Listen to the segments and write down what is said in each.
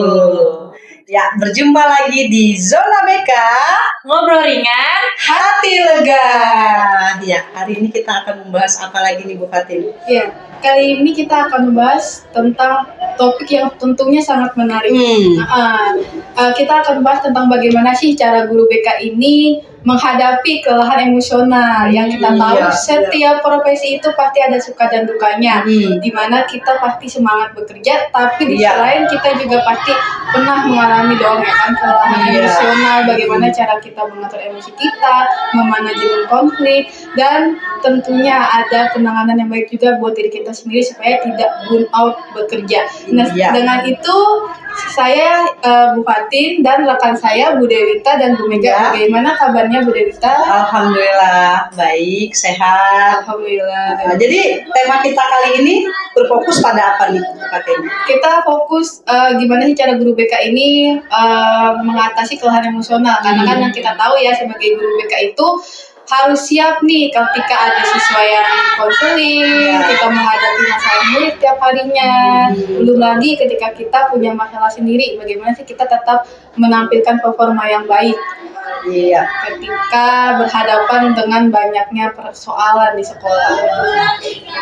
Betul. Ya, berjumpa lagi di Zona BK. Ngobrol ringan, hati lega. Ya, hari ini kita akan membahas apa lagi nih Bu Fatin? Ya, kali ini kita akan membahas tentang topik yang tentunya sangat menarik. Kita akan bahas tentang bagaimana sih cara guru BK ini menghadapi kelelahan emosional. Yang kita tahu setiap profesi itu pasti ada suka dan dukanya. Dimana kita pasti semangat bekerja, tapi di sisi lain kita juga pasti pernah mengalami dong ya kan kelelahan emosional. Bagaimana cara kita mengatur emosi kita, memanajemen konflik, dan tentunya ada penanganan yang baik juga buat diri kita sendiri supaya tidak burn out bekerja. Nah, dengan itu saya Bu Fatin dan rekan saya Bu Dewita dan Bu Mega. Bagaimana kabarnya Bu Dewita? Alhamdulillah baik, sehat. Alhamdulillah. Jadi tema kita kali ini berfokus pada apa nih Bu Fatin? Kita fokus gimana sih cara guru BK ini mengatasi kelelahan emosional. Karena kan yang kita tahu ya sebagai guru BK itu harus siap nih ketika ada siswa yang konseling, kita menghadapi masalah murid tiap harinya. Belum lagi ketika kita punya masalah sendiri, bagaimana sih kita tetap menampilkan performa yang baik. Ketika berhadapan dengan banyaknya persoalan di sekolah.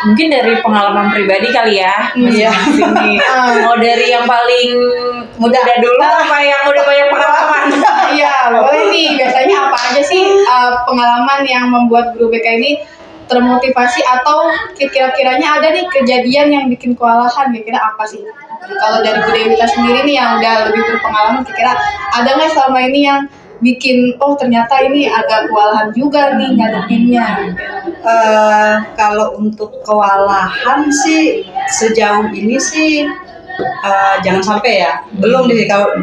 Mungkin dari pengalaman pribadi kali ya, masing-masing nih. Mau dari yang paling muda dulu apa yang udah banyak pengalaman? Iya, boleh nih. Biasanya apa aja sih pengalaman yang membuat guru BK ini termotivasi atau kira-kiranya ada nih kejadian yang bikin kewalahan, kira-kira apa sih? Kalau dari Bu Dewita sendiri nih yang udah lebih berpengalaman, kira-kira ada nggak selama ini yang bikin ternyata ini agak kewalahan juga nih ngadepinnya? Kalau untuk kewalahan sih sejauh ini sih jangan sampai ya, belum kalau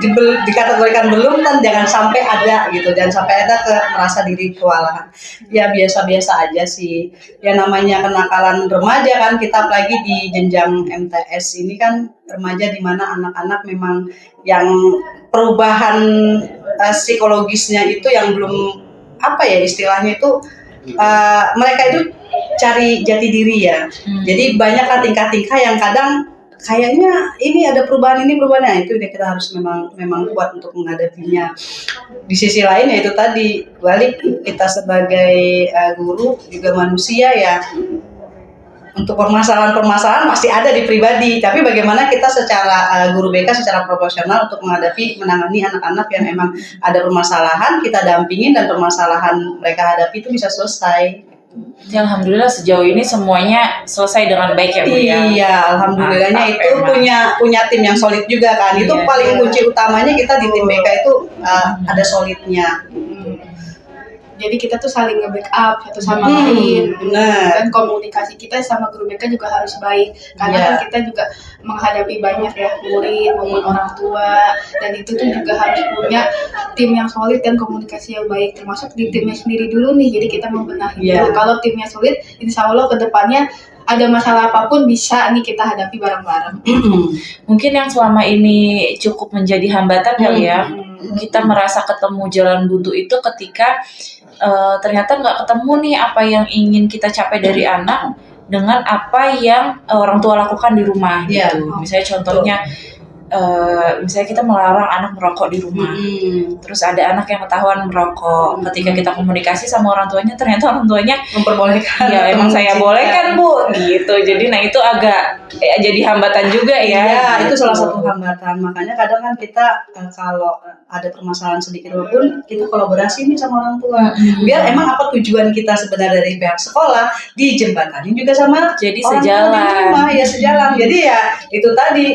dikategorikan belum kan jangan sampai ada gitu, jangan sampai ada merasa diri kewalahan. Ya biasa-biasa aja sih. Ya namanya kenakalan remaja kan, kita apalagi di jenjang MTS ini kan remaja di mana anak-anak memang yang perubahan psikologisnya itu yang belum istilahnya itu mereka itu cari jati diri ya. Jadi banyak tingkah-tingkah yang kadang kayaknya ini ada perubahan itu kita harus memang kuat untuk menghadapinya. Di sisi lain ya itu tadi balik kita sebagai guru juga manusia ya. Untuk permasalahan pasti ada di pribadi, tapi bagaimana kita secara guru BK secara profesional untuk menangani anak-anak yang memang ada permasalahan, kita dampingin dan permasalahan mereka hadapi itu bisa selesai. Ya, alhamdulillah sejauh ini semuanya selesai dengan baik ya Bu ya. Iya, alhamdulillahnya itu punya tim yang solid juga kan. Itu paling kunci utamanya kita di tim BK itu ada solidnya. Jadi kita tuh saling nge-backup satu sama lain. Benar. Dan komunikasi kita sama guru BK juga harus baik. Karena kan kita juga menghadapi banyak ya murid maupun orang tua. Dan itu tuh juga harus punya tim yang solid dan komunikasi yang baik. Termasuk di timnya sendiri dulu nih. Jadi kita membenahi dulu. Kalau timnya solid, insya Allah ke depannya ada masalah apapun bisa nih kita hadapi bareng-bareng. Mungkin yang selama ini cukup menjadi hambatan kali ya. Kita merasa ketemu jalan buntu itu ketika ternyata nggak ketemu nih apa yang ingin kita capai dari anak dengan apa yang orang tua lakukan di rumah gitu. Misalnya contohnya misalnya kita melarang anak merokok di rumah, terus ada anak yang ketahuan merokok. Ketika kita komunikasi sama orang tuanya, ternyata orang tuanya memperbolehkan. Ya emang saya boleh kan Bu, gitu. Jadi nah itu agak jadi hambatan juga ya. Iya, itu salah satu hambatan. Makanya kadang kan kita kalau ada permasalahan sedikit pun kita kolaborasi nih sama orang tua. Biar emang apa tujuan kita sebenarnya dari pihak sekolah dijembatani juga sama jadi orang sejalan. tua di rumah, ya sejalan. Jadi ya itu tadi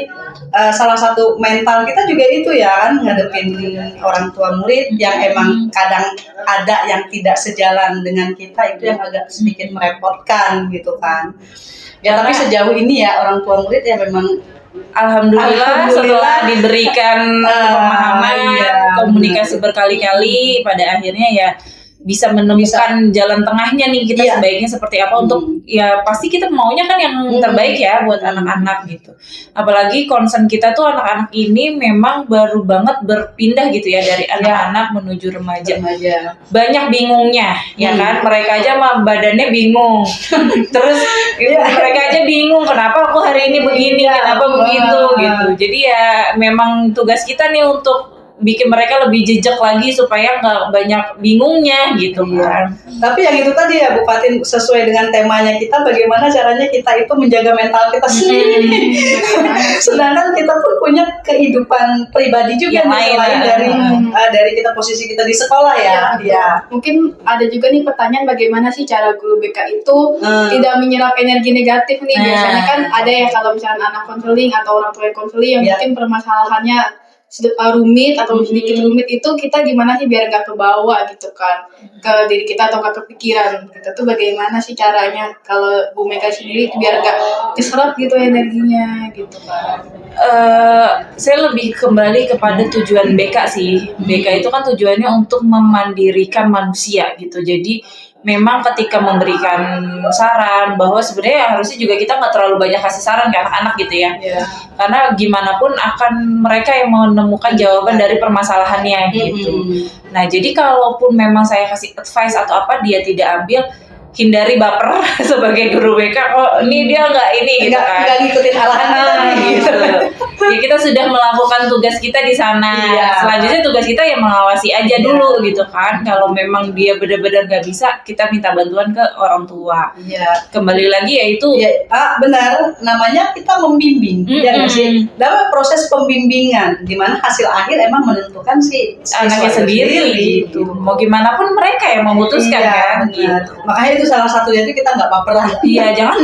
salah satu mental kita juga itu ya kan ngadepin orang tua murid yang emang kadang ada yang tidak sejalan dengan kita, itu yang agak sedikit merepotkan gitu kan. Ya tapi sejauh ini ya orang tua murid ya memang Alhamdulillah setelah diberikan pemahaman, komunikasi berkali-kali, pada akhirnya ya bisa menemukan jalan tengahnya nih kita Iya. sebaiknya seperti apa untuk ya pasti kita maunya kan yang terbaik ya buat anak-anak gitu. Apalagi concern kita tuh anak-anak ini memang baru banget berpindah gitu ya dari anak-anak menuju remaja. Banyak bingungnya ya kan, mereka aja mah badannya bingung. Terus mereka aja bingung kenapa aku hari ini begini, kenapa begitu gitu. Jadi ya memang tugas kita nih untuk bikin mereka lebih jejak lagi supaya nggak banyak bingungnya gitu kan. Tapi yang itu tadi ya Bu Fatin, sesuai dengan temanya kita, bagaimana caranya kita itu menjaga mental kita sendiri. Sedangkan kita pun punya kehidupan pribadi juga yang nih, selain dari kita posisi kita di sekolah ya. Mungkin ada juga nih pertanyaan, bagaimana sih cara guru BK itu tidak menyerap energi negatif nih. Biasanya kan ada ya kalau misalnya anak konseling atau orang tua yang konseling yang mungkin permasalahannya rumit atau sedikit rumit, itu kita gimana sih biar gak kebawa gitu kan ke diri kita atau ke kepikiran kita tuh, bagaimana sih caranya kalau Bu Mega sendiri biar gak keserap gitu energinya gitu kan. Saya lebih kembali kepada tujuan BK sih. BK itu kan tujuannya untuk memandirikan manusia gitu. Jadi memang ketika memberikan saran, bahwa sebenarnya harusnya juga kita nggak terlalu banyak kasih saran ke anak-anak gitu ya. Karena gimana pun akan mereka yang menemukan jawaban dari permasalahannya gitu. Nah jadi kalaupun memang saya kasih advice atau apa dia tidak ambil, hindari baper sebagai guru BK. Oh ini dia nggak ini gitu kan, nggak ngikutin arahan kita gitu. Ya kita sudah melakukan tugas kita di sana. Selanjutnya tugas kita ya mengawasi aja dulu gitu kan. Kalau memang dia benar-benar nggak bisa, kita minta bantuan ke orang tua. Kembali lagi yaitu benar, namanya kita membimbing. Ya nggak sih, dalam proses pembimbingan dimana hasil akhir emang menentukan si anaknya sendiri gitu. Mau gimana pun mereka yang memutuskan kan gitu. Makanya itu salah satunya itu kita nggak baperan. Iya, jangan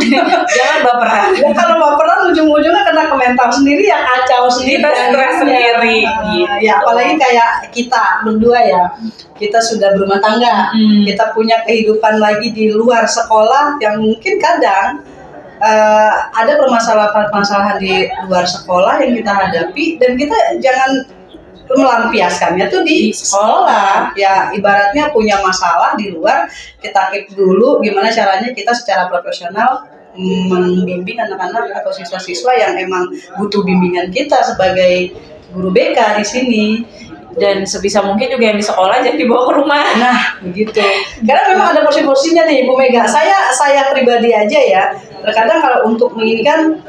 baperan. Ya, kalau baperan ujung-ujungnya kena ke mental sendiri ya, kacau sendiri, kita stres sendiri. Ya apalagi kayak kita berdua ya, kita sudah berumah tangga, kita punya kehidupan lagi di luar sekolah yang mungkin kadang ada permasalahan di luar sekolah yang kita hadapi, dan kita jangan melampiaskannya tuh di sekolah. Ya ibaratnya punya masalah di luar, kita keep dulu gimana caranya kita secara profesional membimbing anak-anak atau siswa-siswa yang emang butuh bimbingan kita sebagai guru BK di sini. Dan sebisa mungkin juga yang di sekolah jangan dibawa ke rumah. Nah begitu, karena memang ada porsi-porsinya nih Bu Mega. Saya pribadi aja ya, terkadang kalau untuk menginginkan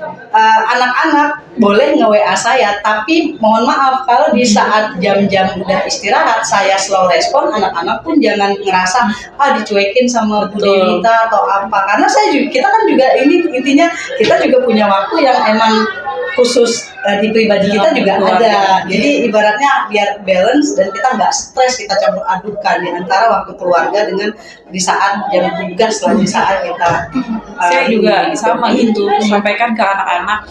anak-anak boleh nge-WA saya, tapi mohon maaf kalau di saat jam-jam udah istirahat saya slow respon, anak-anak pun jangan ngerasa dicuekin sama Bu Devita atau apa, karena kita kan juga ini intinya kita juga punya waktu yang emang khusus di pribadi kita juga ada. Jadi ibaratnya biar balance dan kita nggak stres, kita campur adukan di antara waktu keluarga dengan di saat jam tugas lah, di saat kita saya juga sama itu sampaikan ke anak-anak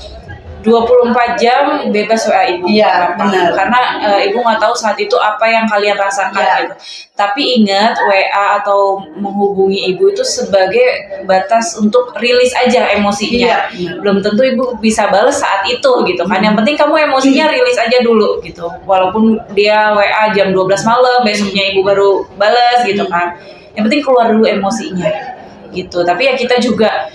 24 jam bebas WA ibu. Iya, benar. Karena ibu nggak tahu saat itu apa yang kalian rasakan gitu. Tapi ingat, WA atau menghubungi ibu itu sebagai batas untuk rilis aja emosinya. Belum tentu ibu bisa balas saat itu gitu kan. Yang penting kamu emosinya rilis aja dulu gitu. Walaupun dia WA jam 12 malam, besoknya ibu baru balas gitu kan. Yang penting keluar dulu emosinya gitu. Tapi ya kita juga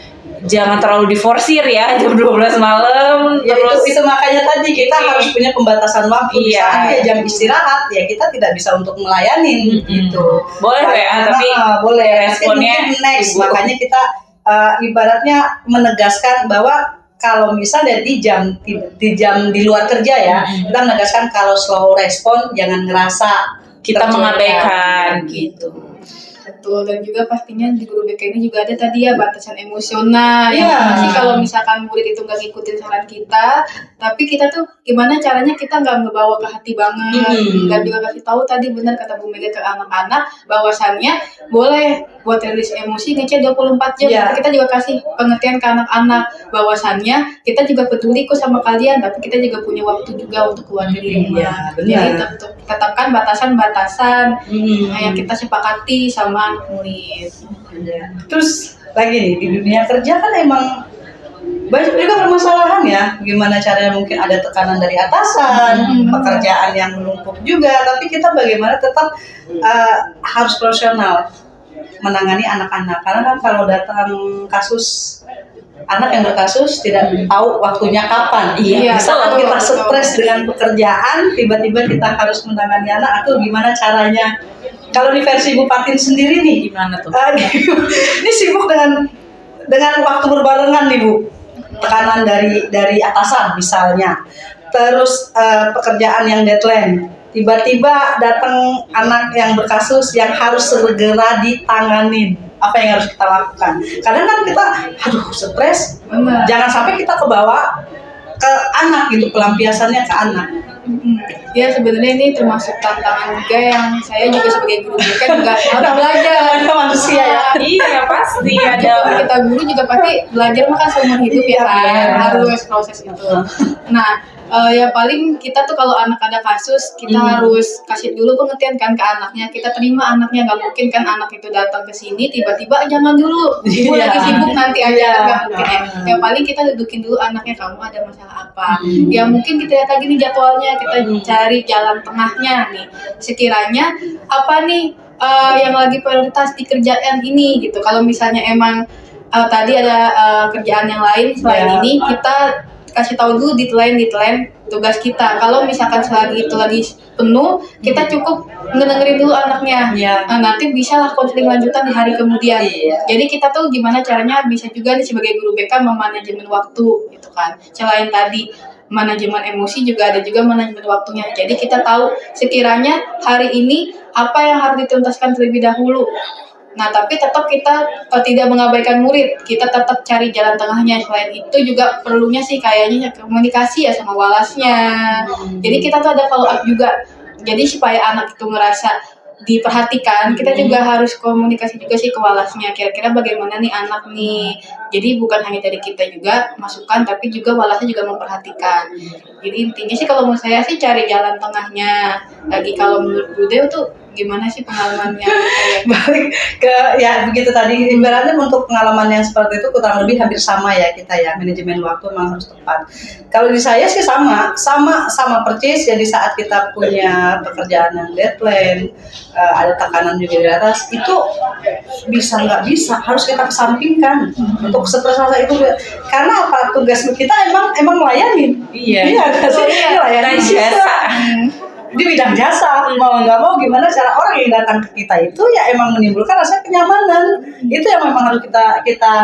jangan terlalu diforsir ya jam 12 malam. Ya terus itu makanya tadi kita harus punya pembatasan waktu. Misalnya jam istirahat ya kita tidak bisa untuk melayani gitu. Boleh WA tapi boleh responnya next. Makanya kita ibaratnya menegaskan bahwa kalau misalnya di jam di luar kerja ya, kita menegaskan kalau slow respon jangan ngerasa kita mengabaikan gitu. Betul, dan juga pastinya di guru BK ini juga ada tadi ya batasan emosional. Masih kalau misalkan murid itu nggak ngikutin saran kita, tapi kita tuh gimana caranya kita nggak ngebawa ke hati banget. Dan juga kasih tahu tadi benar kata Bu Mega ke anak-anak bahwasannya boleh buat rilis emosi ngechat 24 jam. Tapi kita juga kasih pengertian ke anak-anak bahwasannya kita juga peduli kok sama kalian, tapi kita juga punya waktu juga untuk keluarga di rumah. Jadi tetapkan batasan-batasan yang kita sepakati sama anak murid. Terus lagi nih di dunia kerja kan emang banyak juga permasalahan ya, gimana caranya, mungkin ada tekanan dari atasan, pekerjaan yang menumpuk juga, tapi kita bagaimana tetap harus profesional menangani anak-anak, karena kan kalau datang kasus anak yang berkasus tidak tahu waktunya kapan. Iya, Saat betul, kita betul. stres dengan pekerjaan, tiba-tiba kita harus menangani anak, atau gimana caranya? Kalau di versi Bu Patin sendiri nih, Gimana tuh? ini sibuk dengan waktu berbarengan nih Bu, tekanan dari atasan misalnya, terus pekerjaan yang deadline, tiba-tiba datang anak yang berkasus yang harus segera ditanganin, apa yang harus kita lakukan? Kadang kan kita, aduh stres, Benar. jangan sampai kita kebawa ke anak gitu, pelampiasannya ke anak. Ya sebenarnya ini termasuk tantangan juga yang saya juga sebagai guru BK juga harus belajar. Namanya manusia ya. Iya pasti ada. Kita guru juga pasti belajar mah kan seumur hidup ya Iya, kan, benar. harus proses itu. Nah, ya paling kita tuh kalau anak ada kasus kita harus kasih dulu pengertian kan ke anaknya, kita terima anaknya, nggak mungkin kan anak itu datang ke sini tiba-tiba jangan dulu, ibu Iya. lagi sibuk nanti aja, Iya. kan nggak mungkin ya. Yang paling kita dudukin dulu anaknya, kamu ada masalah apa? Ya mungkin kita lihat lagi nih jadwalnya, kita cari jalan tengahnya nih. Sekiranya apa nih yang lagi prioritas di kerjaan ini gitu. Kalau misalnya emang tadi ada kerjaan yang lain selain Ya. ini, kita kasih tahu dulu deadline tugas kita. Kalau misalkan selagi itu lagi penuh, kita cukup ngedengerin dulu anaknya. Iya. Nah, nanti bisa lah konseling lanjutan di hari kemudian. Iya. Jadi kita tuh gimana caranya bisa juga nih sebagai guru BK memanajemen waktu gitu kan. Selain tadi manajemen emosi, juga ada juga manajemen waktunya. Jadi kita tahu sekiranya hari ini apa yang harus dituntaskan terlebih dahulu. Nah, tapi tetap kita tidak mengabaikan murid. Kita tetap cari jalan tengahnya. Selain itu juga perlunya sih kayaknya komunikasi ya sama walasnya. Jadi kita tuh ada follow up juga. Jadi supaya anak itu ngerasa diperhatikan, kita juga harus komunikasi juga sih ke walasnya. Kira-kira bagaimana nih anak nih. Jadi bukan hanya dari kita juga masukan, tapi juga walasnya juga memperhatikan. Jadi intinya sih kalau menurut saya sih cari jalan tengahnya. Lagi kalau menurut Bude tuh gimana sih pengalamannya? Balik ke ya begitu tadi, ibaratnya untuk pengalaman yang seperti itu kurang lebih hampir sama ya kita ya, manajemen waktu memang harus tepat. Kalau di saya sih sama persis ya, di saat kita punya pekerjaan yang deadline, ada tekanan juga di atas, itu bisa nggak bisa harus kita kesampingkan untuk stres itu, karena apa, tugas kita emang melayani. Iya. Nggak sih? Melayani Jasa. di bidang jasa, mau nggak mau gimana cara orang yang datang ke kita itu ya emang menimbulkan rasa kenyamanan. Itu yang memang harus kita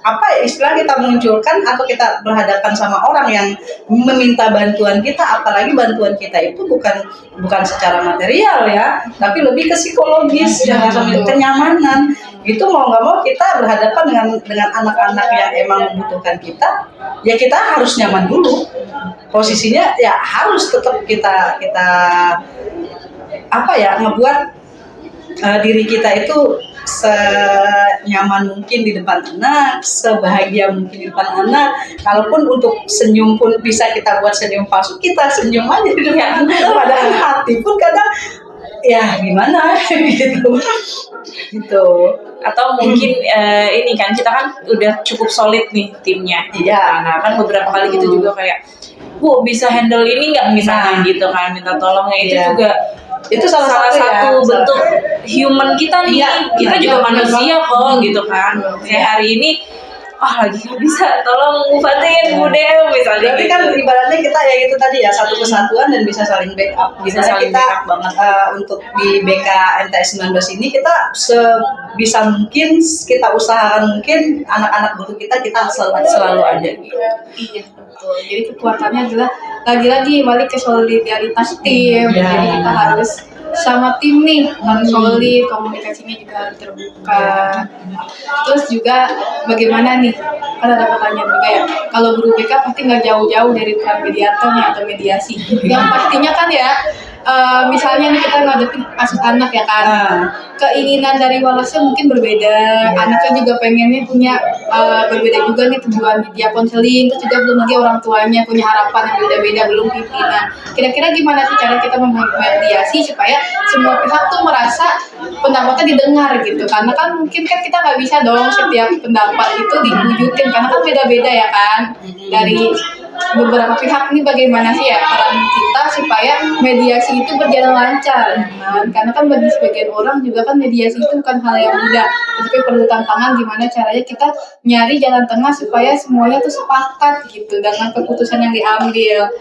apa ya, istilah kita munculkan atau kita berhadapan sama orang yang meminta bantuan kita, apalagi bantuan kita itu bukan secara material ya, tapi lebih ke psikologis, yang rasa kenyamanan. Itu mau nggak mau kita berhadapan dengan anak-anak yang emang membutuhkan kita, ya kita harus nyaman dulu. Posisinya ya harus tetap kita apa ya, ngebuat diri kita itu senyaman mungkin di depan anak, sebahagia mungkin di depan anak. Kalaupun untuk senyum pun bisa kita buat senyum palsu, kita senyum aja di depan anak. Padahal hati pun kadang ya gimana gitu. Atau mungkin ini kan kita kan udah cukup solid nih timnya. Iya. Nah kan beberapa kali gitu juga kayak, Bu bisa handle ini nggak misalnya gitu kan, minta tolongnya itu Iya. juga. Itu salah satu ya, bentuk human kita nih. Iya, Kita benar, juga benar manusia banget. kok gitu kan. Kayak hari ini lagi nggak bisa, tolong Bu Fatin, Bu Dew misalnya. Berarti gitu. kan ibaratnya kita ya itu tadi ya, satu kesatuan dan bisa saling backup. Bisa Misalnya saling kita backup banget. Untuk di BK MTS 19 ini kita sebisa mungkin, kita usahakan mungkin anak-anak guru kita selalu ada gitu. Iya betul. Jadi kekuatannya adalah lagi-lagi balik ke solidaritas tim. Iya. Jadi kita harus sama tim nih, harus solid, komunikasinya juga harus terbuka. Terus juga bagaimana nih? Kan ada pertanyaan juga ya. Kalau guru BK pasti nggak jauh-jauh dari peran mediatornya atau mediasi. Yang pastinya kan ya misalnya nih kita ngadepin kasus anak ya kan, Nah, keinginan dari walasnya mungkin berbeda, anaknya juga pengennya punya berbeda juga nih tujuan dia konseling, terus juga belum lagi orang tuanya punya harapan yang beda-beda, belum pimpinan. Kira-kira gimana sih cara kita memediasi supaya semua pihak tuh merasa pendapatnya didengar gitu? Karena kan mungkin kan kita nggak bisa dong setiap pendapat itu diwujudin, karena kan beda-beda ya kan dari beberapa pihak. Ini bagaimana sih ya peran kita supaya mediasi itu berjalan lancar kan? Karena kan bagi sebagian orang juga kan mediasi itu bukan hal yang mudah, tapi perlu tantangan gimana caranya kita nyari jalan tengah supaya semuanya tuh sepakat gitu dengan keputusan yang diambil.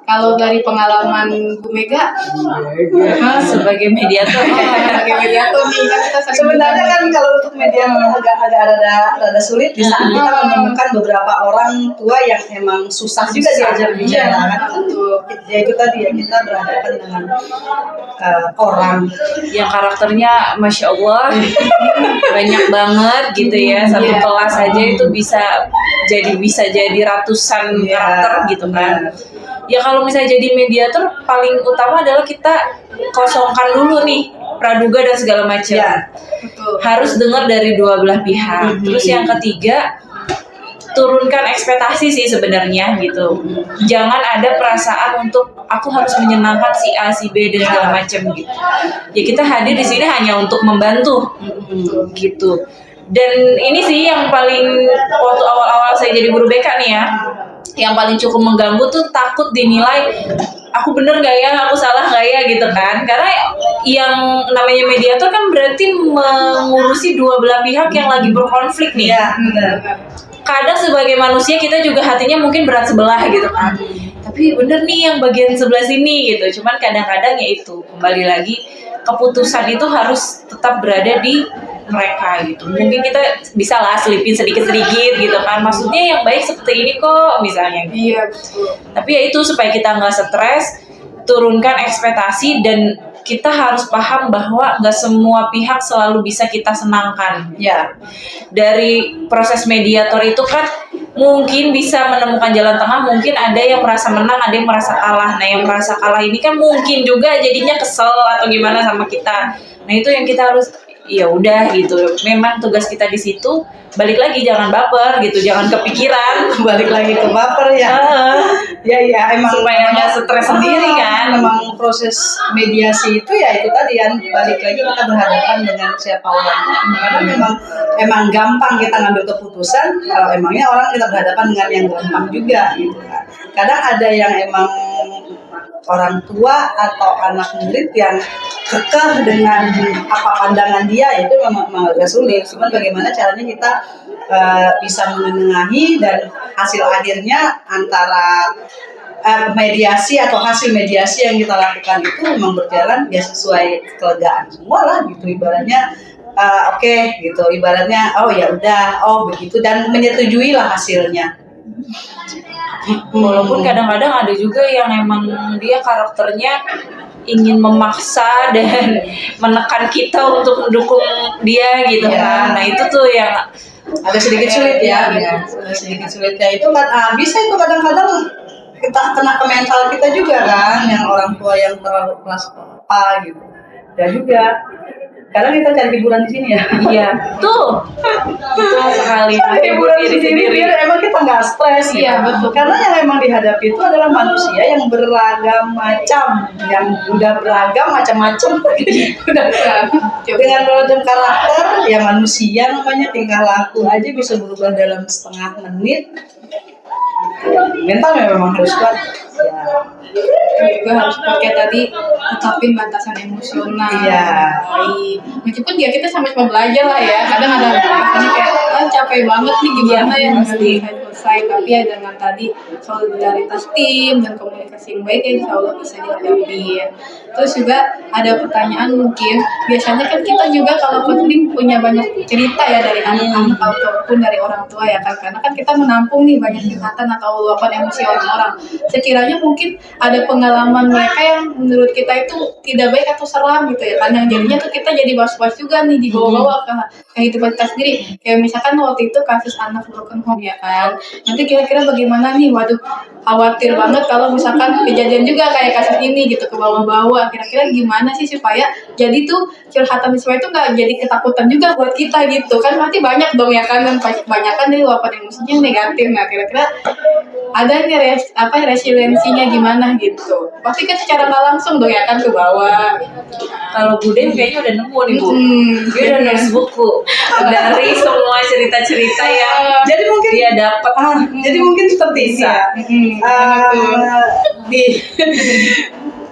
Kalau dari pengalaman Bu Mega sebagai mediator sebagai mediator nih kan kita sering sebenarnya kan kalau untuk media agak rada sulit di saat kita menemukan beberapa orang tua yang emang susah juga diajar bicara kan. Ya itu tadi ya, kita berhadapan dengan orang yang karakternya masya Allah banyak banget gitu ya, satu Iya. kelas aja itu bisa jadi ratusan karakter gitu kan. Ya kalau misalnya jadi mediator paling utama adalah kita kosongkan dulu nih praduga dan segala macam. Ya. betul. Harus dengar dari dua belah pihak. Terus yang ketiga, turunkan ekspektasi sih sebenarnya gitu. Jangan ada perasaan untuk aku harus menyenangkan si A, si B dan segala macam gitu. Ya kita hadir di sini hanya untuk membantu gitu. Dan ini sih yang paling waktu awal-awal saya jadi guru BK nih ya, yang paling cukup mengganggu tuh takut dinilai aku bener gak ya, aku salah gak ya gitu kan. Karena yang namanya mediator kan berarti mengurusi dua belah pihak yang lagi berkonflik nih. ya benar. Kadang sebagai manusia kita juga hatinya mungkin berat sebelah gitu kan. Tapi bener nih yang bagian sebelah sini gitu. Cuman kadang-kadang ya itu kembali lagi keputusan itu harus tetap berada di mereka gitu. Mungkin kita bisa lah selipin sedikit-sedikit gitu kan. Maksudnya yang baik seperti ini kok misalnya. Iya betul. Tapi ya itu supaya kita nggak stres, turunkan ekspektasi dan kita harus paham bahwa nggak semua pihak selalu bisa kita senangkan. Ya, Dari proses mediator itu kan mungkin bisa menemukan jalan tengah, mungkin ada yang merasa menang, ada yang merasa kalah. Nah yang merasa kalah ini kan mungkin juga jadinya kesel atau gimana sama kita. Nah itu yang kita harus, ya udah gitu. Memang tugas kita di situ, balik lagi jangan baper gitu, jangan kepikiran. balik lagi ke baper ya. Ya emang Supaya nggak stres sendiri kan. Memang proses mediasi itu ya itu tadi yang balik lagi kita berhadapan dengan siapa orangnya. Karena emang gampang kita ngambil keputusan kalau emangnya orang kita berhadapan dengan yang gampang juga gitu kan. Kadang ada yang emang orang tua atau anak murid yang kekeh dengan apa pandangan dia, itu memang agak sulit. Cuman bagaimana caranya kita bisa menengahi dan hasil akhirnya antara mediasi atau hasil mediasi yang kita lakukan itu memang berjalan ya sesuai kelegaan semua lah gitu, ibaratnya oke, gitu, ibaratnya oh ya udah, oh begitu, dan menyetujui lah hasilnya. Walaupun kadang-kadang ada juga yang emang dia karakternya ingin memaksa dan menekan kita untuk mendukung dia gitu kan. Nah itu tuh yang ada sedikit sulit ya, sedikit sulitnya itu kan bisa itu kadang-kadang kita kena ke mental kita juga kan, yang orang tua yang terlalu keras apa gitu. Dan juga kadang kita cari hiburan di sini ya. iya tuh betul sekali Hiburan di sini biar emang kita nggak stres. Iya, betul. Karena yang emang dihadapi itu adalah manusia yang beragam macam, yang udah beragam macam-macam, udah dengan beragam karakter. Ya manusia namanya, tingkah laku aja bisa berubah dalam setengah menit. Mental memang harus kuat. Ya. Juga harus pakai tadi tetapin batasan emosional. Iya. Baik. Meskipun ya kita sama-sama belajar lah ya. Kadang ada batasannya kayak capek banget nih gimana ya pasti. selesai. Tapi ya dengan tadi solidaritas tim dan komunikasi yang baik ya insya Allah bisa dihadapi. Terus juga ada pertanyaan mungkin biasanya kan kita juga kalau konseling punya banyak cerita ya dari anak-anak ataupun dari orang tua ya kan, karena kan kita menampung nih banyak curhatan atau luapan emosi orang-orang. Sekiranya mungkin ada pengalaman mereka yang menurut kita itu tidak baik atau seram gitu ya kan, yang jadinya tuh kita jadi was-was juga nih dibawa-bawa ke kehidupan kita sendiri. Kayak misalkan waktu itu kasus anak broken home ya kan, nanti kira-kira bagaimana nih, waduh khawatir banget kalau misalkan kejadian juga kayak kasus ini gitu ke bawah-bawah, kira-kira gimana sih supaya jadi tuh curhatan siswa itu nggak jadi ketakutan juga buat kita gitu kan, nanti banyak dong ya kan, dan kebanyakan dari luapan emosinya negatif. Nah kira-kira ada nih resiliensinya gimana gitu, pasti kan secara nggak langsung dong ya kan ke bawah. Kalau Bude kayaknya udah nemu nih Bu. Dia udah nulis buku dari semua cerita-cerita yang Jadi mungkin dia dapat. jadi mungkin seperti ini ya. Di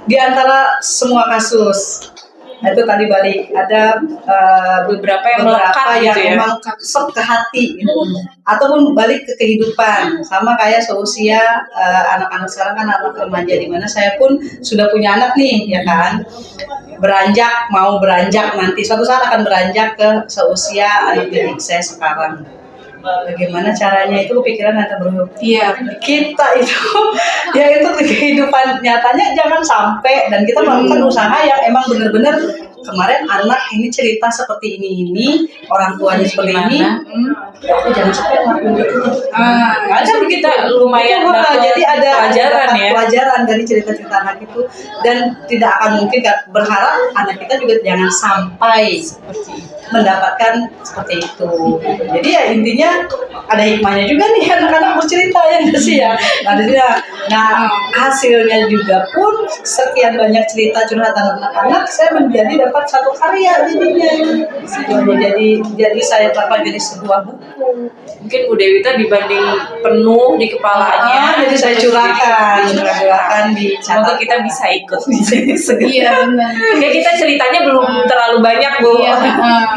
di antara semua kasus itu tadi balik ada Beberapa yang melekat yang gitu ya. emang sok ke hati gitu. Ataupun balik ke kehidupan, sama kayak seusia anak-anak sekarang kan, anak remaja, di mana saya pun sudah punya anak nih ya kan, mau beranjak nanti suatu saat akan beranjak ke seusia anak didik saya sekarang. Bagaimana caranya itu kepikiran atau Iya. kita itu ya itu kehidupan nyatanya jangan sampai, dan kita melakukan usaha yang emang benar-benar kemarin anak ini cerita seperti ini orang tuanya seperti ini, aku jangan sampai ngelakuin itu. Kan kita lumayan Betul, dapat jadi ada pelajaran ya. pelajaran dari cerita-cerita anak itu, dan tidak akan mungkin berharap anak kita juga jangan sampai mendapatkan seperti itu. Jadi ya intinya ada hikmahnya juga nih anak-anak bercerita ya nggak sih ya. Nah hasilnya juga pun sekian banyak cerita curhatan anak-anak, saya menjadi dapat satu karya jadinya. Jadi saya dapat jadi sebuah buku. Mungkin Bu Dewita dibanding penuh di kepalanya. Jadi saya curahkan di Semoga kita bisa ikut. Iya benar. Ya kita ceritanya belum terlalu banyak Bu. Iya.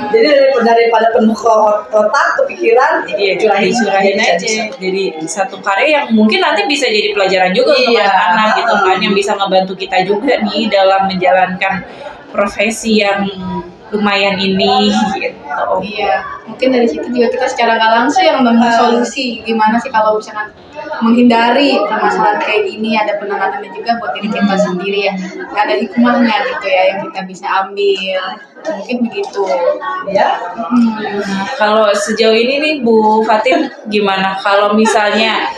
Jadi daripada penuh ke otak, kepikiran, Iya, curahin aja. Jadi satu karya yang mungkin nanti bisa jadi pelajaran juga untuk Iya. anak-anak gitu kan, yang bisa ngebantu kita juga nih dalam menjalankan profesi yang lumayan ini gitu. Iya, mungkin dari situ juga kita secara nggak langsung yang nemu solusi gimana sih kalau misalkan menghindari permasalahan kayak gini, ada penanganannya juga buat diri kita sendiri ya, ada hikmahnya gitu ya yang kita bisa ambil, mungkin begitu. Ya. Kalau sejauh ini nih Bu Fatin gimana? Kalau misalnya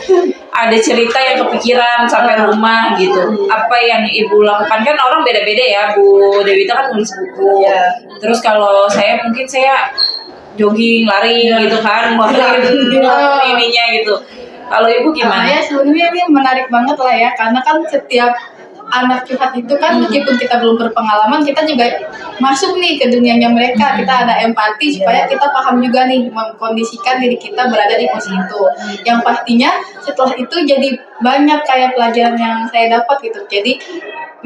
ada cerita yang kepikiran sampai rumah gitu, apa yang Ibu lakukan? Kan orang beda-beda ya, Bu Dewita kan nulis buku. Iya. Terus kalau saya mungkin saya jogging, lari gitu kan, ngelakuin ininya gitu. Kalau Ibu gimana? Ya sebenarnya ini menarik banget lah ya, karena kan setiap anak curhat itu kan meskipun kita belum berpengalaman, kita juga masuk nih ke dunianya mereka, kita ada empati supaya kita paham juga nih mengkondisikan diri kita berada di posisi itu. Yang pastinya setelah itu jadi banyak kayak pelajaran yang saya dapat gitu. Jadi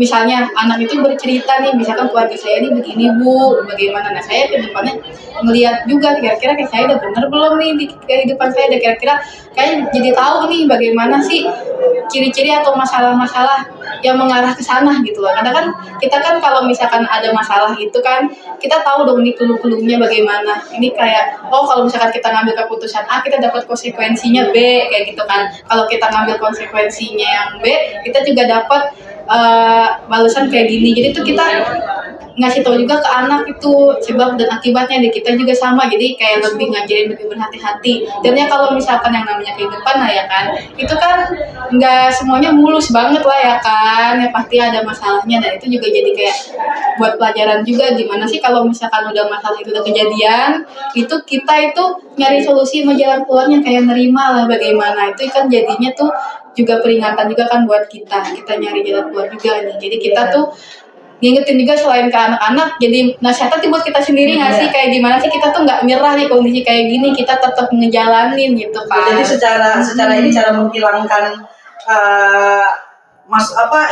misalnya anak itu bercerita nih, misalkan keluarga saya ini begini Bu, bagaimana, nah saya ke depannya ngelihat juga kira-kira kayak saya udah bener belum nih di kehidupan saya, udah kira-kira kayak jadi tahu nih bagaimana sih ciri-ciri atau masalah-masalah yang mengarah ke sana gitu loh. Karena kan kita kan kalau misalkan ada masalah itu kan kita tahu dong nih clue-cluenya bagaimana. Ini kayak kalau misalkan kita ngambil keputusan A, kita dapat konsekuensinya B kayak gitu kan. Kalau kita ngambil konsekuensinya yang B, kita juga dapat balasan kayak gini. Jadi tuh kita ngasih tahu juga ke anak itu sebab dan akibatnya, di kita juga sama, jadi kayak lebih ngajarin lebih berhati-hati. Dan ya kalau misalkan yang namanya kehidupan lah ya kan, itu kan nggak semuanya mulus banget lah ya kan, ya pasti ada masalahnya, dan itu juga jadi kayak buat pelajaran juga gimana sih kalau misalkan udah masalah itu udah kejadian, itu kita itu nyari solusi sama jalan keluarnya, kayak nerima lah bagaimana, itu kan jadinya tuh juga peringatan juga kan buat kita nyari jalan keluar juga nih. Jadi kita tuh ngingetin juga selain ke anak-anak, jadi nasihatnya buat kita sendiri nggak sih, kayak gimana sih kita tuh nggak nyerah nih kondisi kayak gini, kita tetap ngejalanin gitu kan. Jadi secara ini cara menghilangkan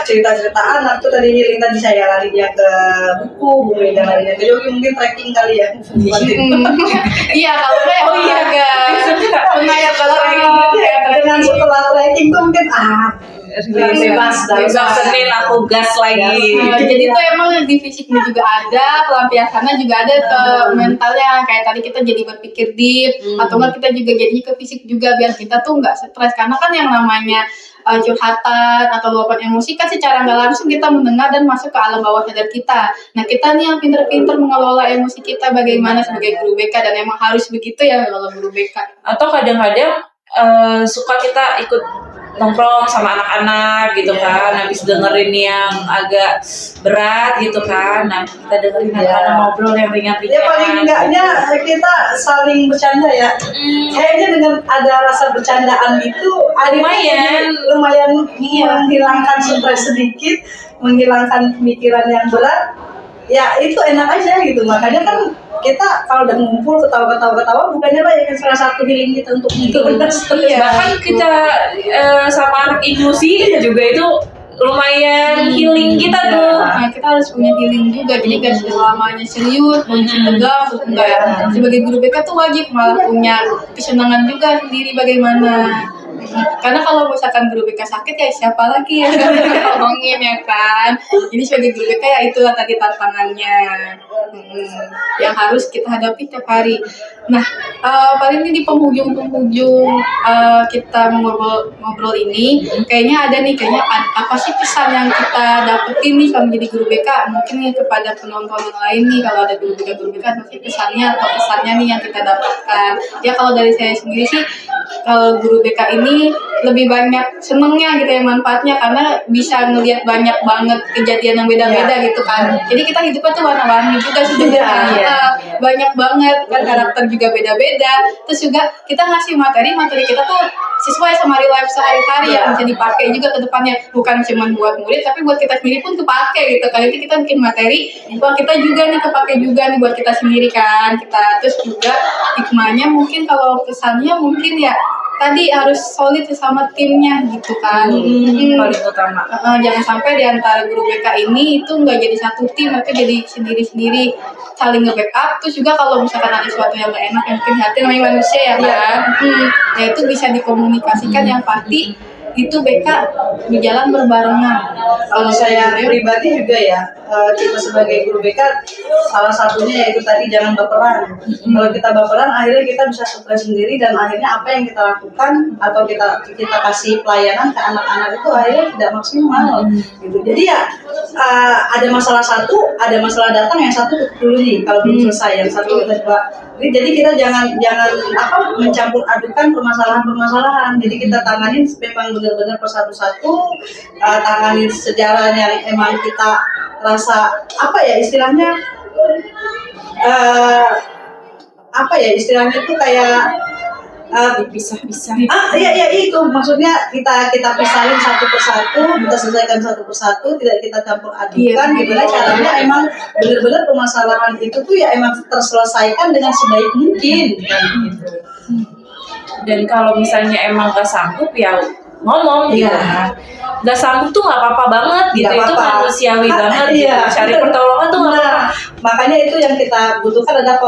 cerita-cerita anak tuh tadi healing, tadi saya lari dia ke buku, dan larinya ke jogging, mungkin trekking kali ya. Iya kalau saya guys, pernah ya kalau dengan setelah trekking tuh mungkin bebas Senin aku gas lagi. Jadi tuh emang di fisiknya juga ada, pelampiasannya juga ada ke mentalnya, kayak tadi kita jadi berpikir deep, atau enggak kita juga jadinya ke fisik juga, biar kita tuh nggak stres, karena kan yang namanya curhatan atau luapan emosi kan secara nggak langsung kita mendengar dan masuk ke alam bawah sadar kita. Nah kita nih yang pinter-pinter mengelola emosi kita bagaimana sebagai guru BK, dan emang harus begitu ya kalau guru BK. Atau kadang-kadang suka kita ikut nongkrong sama anak-anak gitu kan, habis dengerin yang agak berat gitu kan, nah kita dengerin anak-anak ngobrol yang ringan-ringan. Ya paling enggaknya kita saling bercanda ya. Kayaknya dengan ada rasa bercandaan itu lumayan menghilangkan stres sedikit, menghilangkan pemikiran yang berat. Ya itu enak aja gitu. Makanya kan kita kalau udah ngumpul ketawa bukannya banyak salah satu healing kita untuk itu. Bahkan kita sama anak inklusi juga itu lumayan healing kita tuh. Nah, kita harus punya healing juga, jadi gak selamanya serius, kondisi tegang, terus enggak ya. Sebagai guru BK tuh wajib malah punya kesenangan juga sendiri bagaimana. Karena kalau misalkan guru BK sakit ya siapa lagi yang ngomongin ya kan. Jadi sebagai guru BK ya itulah tadi tantangannya yang harus kita hadapi tiap hari. Nah, paling ini di penghujung kita ngobrol ini, kayaknya apa sih pesan yang kita dapetin nih kalau menjadi guru BK? Mungkin nih kepada penonton yang lain nih, kalau ada guru BK pasti pesannya nih yang kita dapatkan. Ya kalau dari saya sendiri sih, kalau guru BK ini lebih banyak senengnya gitu ya, manfaatnya, karena bisa ngelihat banyak banget kejadian yang beda-beda gitu kan. Jadi kita hidupnya tuh warna-warni juga sebenarnya. Banyak banget kan, karakter juga beda-beda. Terus juga kita ngasih materi kita tuh sesuai sama real life sehari-hari yang bisa dipakai juga ke depannya, bukan cuma buat murid tapi buat kita sendiri pun kepake gitu kan. Jadi kita bikin materi buat kita juga nih, kepake juga nih buat kita sendiri kan. Terus juga hikmahnya mungkin kalau kesannya mungkin ya tadi harus solid sama timnya gitu kan. Paling utama. Jangan sampai di antara guru BK ini itu nggak jadi satu tim, tapi jadi sendiri-sendiri saling nge-backup. Terus juga kalau misalkan ada sesuatu yang nggak enak, yang mungkin hati namanya manusia ya kan. Ya itu bisa dikomunikasikan, yang pasti itu BK berjalan berbarengan. Kalau saya pribadi juga ya, kita sebagai guru BK salah satunya yaitu tadi jangan baperan. Kalau kita baperan akhirnya kita bisa stres sendiri, dan akhirnya apa yang kita lakukan atau kita kasih pelayanan ke anak-anak itu akhirnya tidak maksimal gitu. Jadi ya ada masalah datang, yang satu dulu nih kalau belum selesai, yang satu kita coba. Jadi kita jangan mencampur adukan permasalahan. Jadi kita tanganin memang benar-benar persatu-satu, tanganin sejarah yang emang kita rasa istilahnya itu kayak bisa. Iya itu maksudnya kita pisahin satu persatu, kita selesaikan satu persatu, tidak kita campur adukan. Gimana caranya emang benar-benar permasalahan itu tuh ya emang terselesaikan dengan sebaik mungkin kan gitu. Dan kalau misalnya emang gak sanggup ya ngomong gitu kan. Gak sanggup tuh gak apa-apa banget gitu, itu manusiawi banget gitu. Cari pertolongan tuh gak apa-apa. Makanya itu yang kita butuhkan ada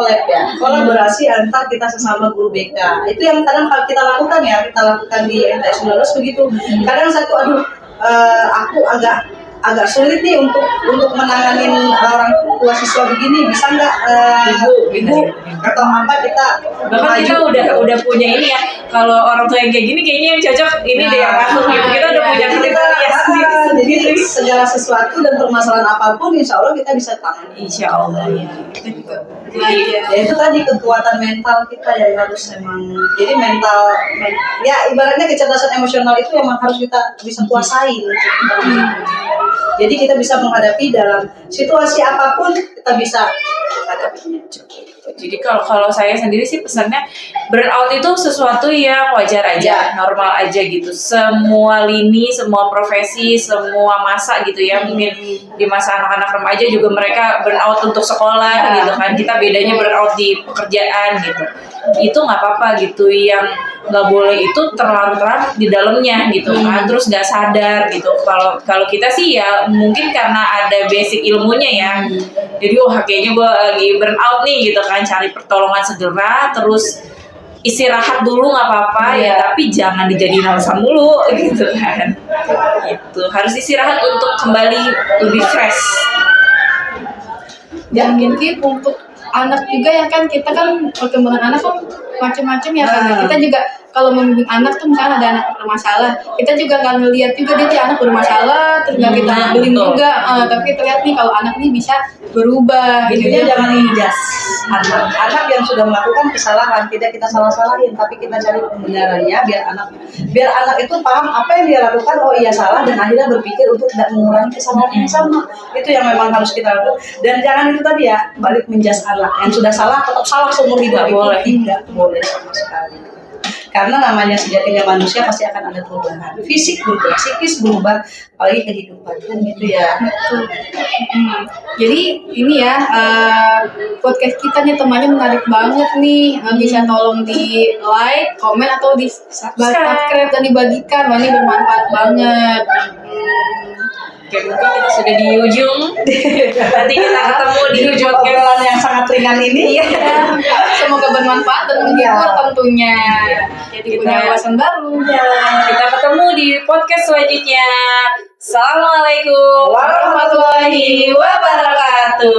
kolaborasi antar kita sesama guru BK. Itu yang kadang kita lakukan di MTS 19 begitu. Kadang aku agak sulit nih untuk menanganin orang tua siswa begini, bisa nggak ibu atau apa kita bahkan kita udah punya ini ya, kalau orang tua yang kayak gini kayaknya yang cocok ini deh yang masuk gitu, kita udah punya kriteria sendiri. Jadi segala sesuatu dan permasalahan apapun insya Allah kita bisa tangani. Insya Allah ya. Ya itu tadi kekuatan mental kita yang harus emang, jadi mental ya ibaratnya kecerdasan emosional itu emang harus kita bisa kuasai untuk jadi kita bisa menghadapi dalam situasi apapun, kita bisa menghadapinya. Jadi kalau saya sendiri sih pesannya, burnout itu sesuatu yang wajar aja, normal aja gitu. Semua lini, semua profesi, semua masa gitu ya. Mungkin di masa anak-anak remaja juga mereka burnout untuk sekolah gitu kan. Kita bedanya burnout di pekerjaan gitu. Itu nggak apa-apa gitu. Yang nggak boleh itu terlarut-larut di dalamnya gitu kan. Terus nggak sadar gitu. Kalau kita sih ya mungkin karena ada basic ilmunya ya. Jadi kayaknya gue lagi burnout nih gitu kan. Cari pertolongan segera, terus istirahat dulu nggak apa-apa ya, tapi jangan dijadiin alasan dulu gitu kan. Itu harus istirahat untuk kembali lebih fresh. Dan mungkin untuk anak juga ya kan, kita kan perkembangan anak kan macam-macam ya kan. Kita juga kalau membimbing anak tuh misalnya ada anak bermasalah, kita juga nggak ngelihat juga dia anak bermasalah, terus nggak kita ngambilin betul. juga, tapi kita lihat nih kalau anak ini bisa berubah. Intinya jangan injas anak yang sudah melakukan kesalahan, tidak kita salah-salahin, tapi kita cari pembenarannya biar anak itu paham apa yang dia lakukan, oh iya salah, dan akhirnya berpikir untuk tidak mengulangi kesalahan yang sama. Itu yang memang harus kita lakukan. Dan jangan itu tadi ya, balik menjas anak yang sudah salah tetap salah seumur hidup, Nggak itu boleh. tidak boleh sama sekali. Karena namanya sejatinya manusia pasti akan ada perubahan, fisik berubah, psikis berubah, apalagi kehidupan kan gitu ya. Jadi ini ya podcast kita nih temannya menarik banget nih. Bisa tolong di like, komen atau di subscribe dan dibagikan. Wah, ini bermanfaat banget. Oke, mungkin kita sudah di ujung. Nanti kita ketemu di ujung Obrolan yang sangat ringan ini. Ya, semoga bermanfaat dan menghibur tentunya. Jadi punya wawasan baru. Kita ketemu di podcast selanjutnya. Assalamualaikum warahmatullahi wabarakatuh.